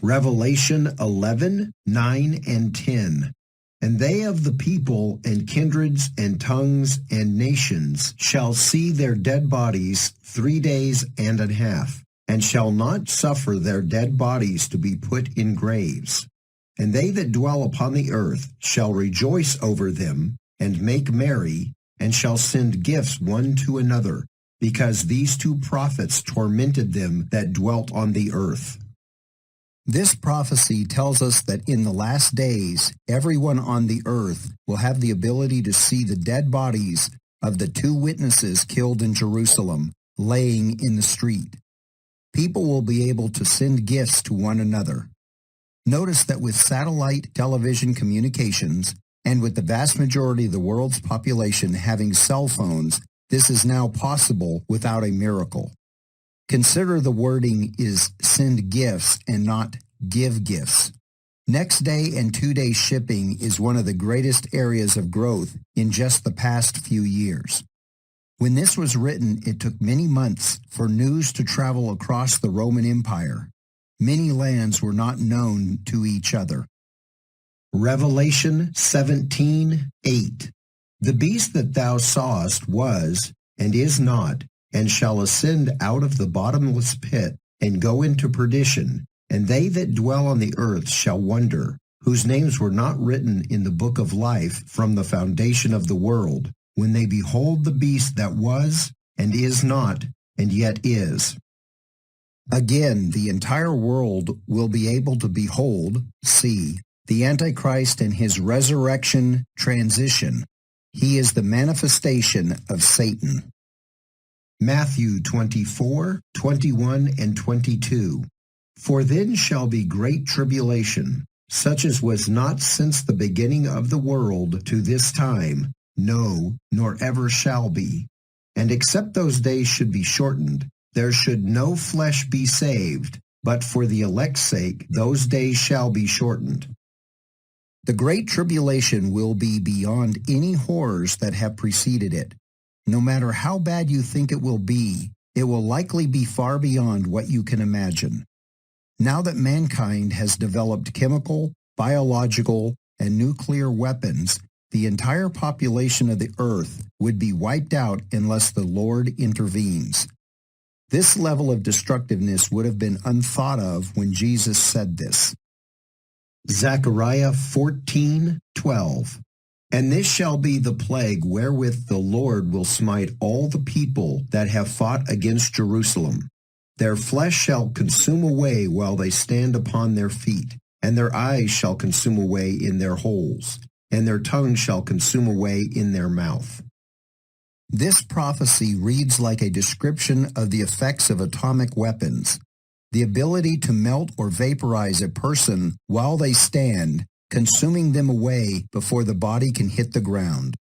Revelation 11:9 and 10. And they of the people and kindreds and tongues and nations shall see their dead bodies 3 days and a half, and shall not suffer their dead bodies to be put in graves. And they that dwell upon the earth shall rejoice over them, and make merry, and shall send gifts one to another, because these two prophets tormented them that dwelt on the earth. This prophecy tells us that in the last days, everyone on the earth will have the ability to see the dead bodies of the two witnesses killed in Jerusalem laying in the street. People will be able to send gifts to one another. Notice that with satellite television communications, and with the vast majority of the world's population having cell phones, this is now possible without a miracle. Consider the wording is send gifts and not give gifts. Next day and 2-day shipping is one of the greatest areas of growth in just the past few years. When this was written, it took many months for news to travel across the Roman Empire. Many lands were not known to each other. Revelation 17:8. The beast that thou sawest was, and is not, and shall ascend out of the bottomless pit, and go into perdition, and they that dwell on the earth shall wonder, whose names were not written in the book of life from the foundation of the world, when they behold the beast that was, and is not, and yet is. Again, the entire world will be able to behold, see, the Antichrist and his resurrection transition. He is the manifestation of Satan. Matthew 24:21 and 22. For then shall be great tribulation, such as was not since the beginning of the world to this time, no, nor ever shall be. And except those days should be shortened, there should no flesh be saved, but for the elect's sake those days shall be shortened. The great tribulation will be beyond any horrors that have preceded it. No matter how bad you think it will likely be far beyond what you can imagine. Now that mankind has developed chemical, biological, and nuclear weapons, the entire population of the earth would be wiped out unless the Lord intervenes. This level of destructiveness would have been unthought of when Jesus said this. Zechariah 14:12. And this shall be the plague wherewith the Lord will smite all the people that have fought against Jerusalem. Their flesh shall consume away while they stand upon their feet, and their eyes shall consume away in their holes, and their tongue shall consume away in their mouth. This prophecy reads like a description of the effects of atomic weapons, the ability to melt or vaporize a person while they stand, consuming them away before the body can hit the ground.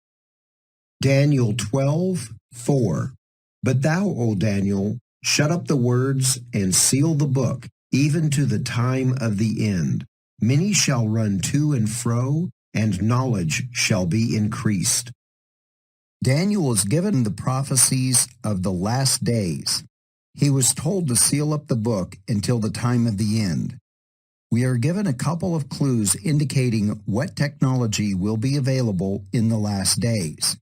Daniel 12:4. But thou, O Daniel, shut up the words and seal the book, even to the time of the end. Many shall run to and fro, and knowledge shall be increased. Daniel was given the prophecies of the last days. He was told to seal up the book until the time of the end. We are given a couple of clues indicating what technology will be available in the last days.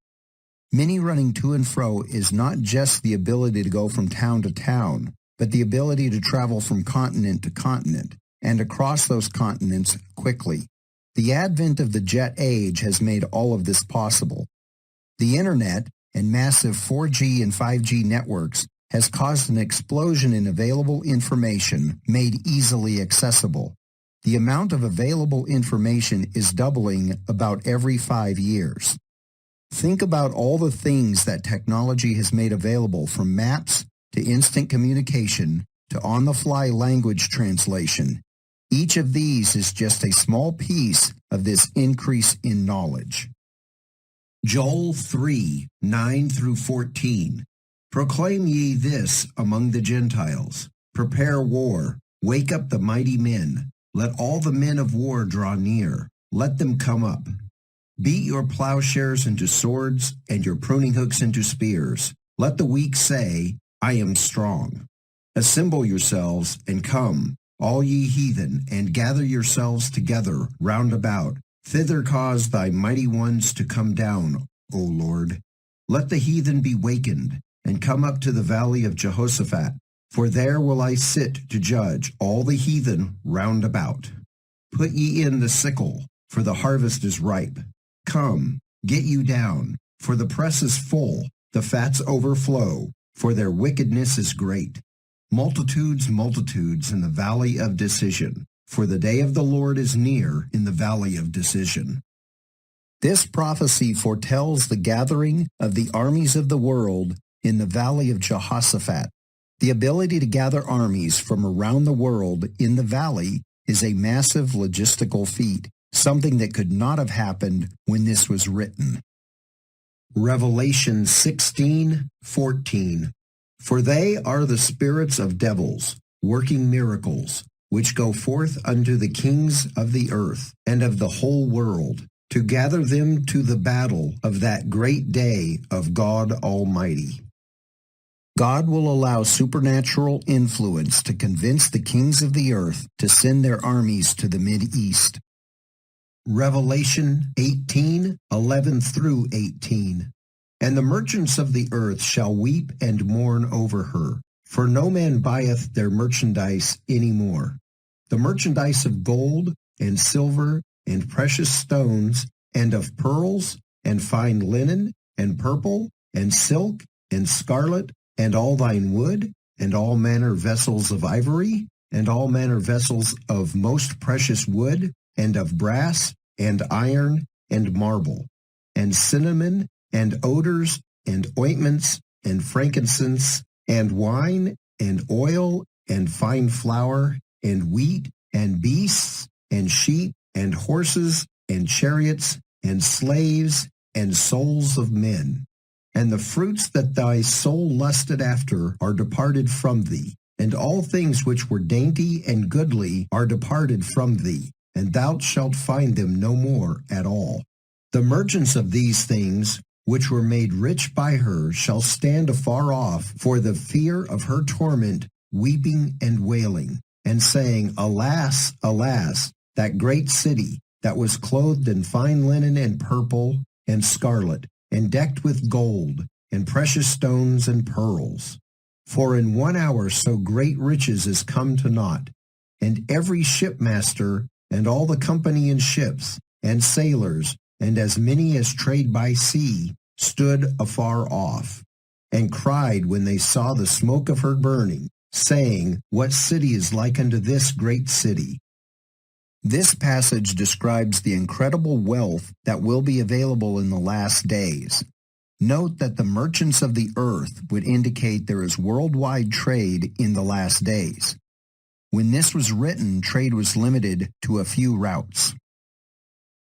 Many running to and fro is not just the ability to go from town to town, but the ability to travel from continent to continent and across those continents quickly. The advent of the jet age has made all of this possible. The Internet and massive 4G and 5G networks has caused an explosion in available information made easily accessible. The amount of available information is doubling about every 5 years. Think about all the things that technology has made available, from maps to instant communication to on-the-fly language translation. Each of these is just a small piece of this increase in knowledge. Joel 3:9 through 14. Proclaim ye this among the Gentiles. Prepare war. Wake up the mighty men. Let all the men of war draw near. Let them come up. Beat your plowshares into swords and your pruning hooks into spears. Let the weak say, I am strong. Assemble yourselves and come, all ye heathen, and gather yourselves together round about. Thither cause thy mighty ones to come down, O Lord. Let the heathen be wakened, and come up to the valley of Jehoshaphat. For there will I sit to judge all the heathen round about. Put ye in the sickle, for the harvest is ripe. Come, get you down, for the press is full, the fats overflow, for their wickedness is great. Multitudes, multitudes in the valley of decision, for the day of the Lord is near in the valley of decision. This prophecy foretells the gathering of the armies of the world in the valley of Jehoshaphat. The ability to gather armies from around the world in the valley is a massive logistical feat, something that could not have happened when this was written. Revelation 16:14. For they are the spirits of devils, working miracles, which go forth unto the kings of the earth and of the whole world, to gather them to the battle of that great day of God Almighty. God will allow supernatural influence to convince the kings of the earth to send their armies to the Mideast. Revelation 18:11 through 18. And the merchants of the earth shall weep and mourn over her, for no man buyeth their merchandise any more. The merchandise of gold and silver and precious stones, and of pearls and fine linen and purple and silk and scarlet, and all thine wood, and all manner vessels of ivory, and all manner vessels of most precious wood, and of brass, and iron, and marble, and cinnamon, and odors, and ointments, and frankincense, and wine, and oil, and fine flour, and wheat, and beasts, and sheep, and horses, and chariots, and slaves, and souls of men. And the fruits that thy soul lusted after are departed from thee, and all things which were dainty and goodly are departed from thee, and thou shalt find them no more at all. The merchants of these things, which were made rich by her, shall stand afar off for the fear of her torment, weeping and wailing, and saying, Alas, alas, that great city, that was clothed in fine linen and purple and scarlet, and decked with gold, and precious stones and pearls. For in 1 hour so great riches is come to naught, and every shipmaster, and all the company in ships, and sailors, and as many as trade by sea, stood afar off, and cried when they saw the smoke of her burning, saying, What city is like unto this great city? This passage describes the incredible wealth that will be available in the last days. Note that the merchants of the earth would indicate there is worldwide trade in the last days. When this was written, trade was limited to a few routes.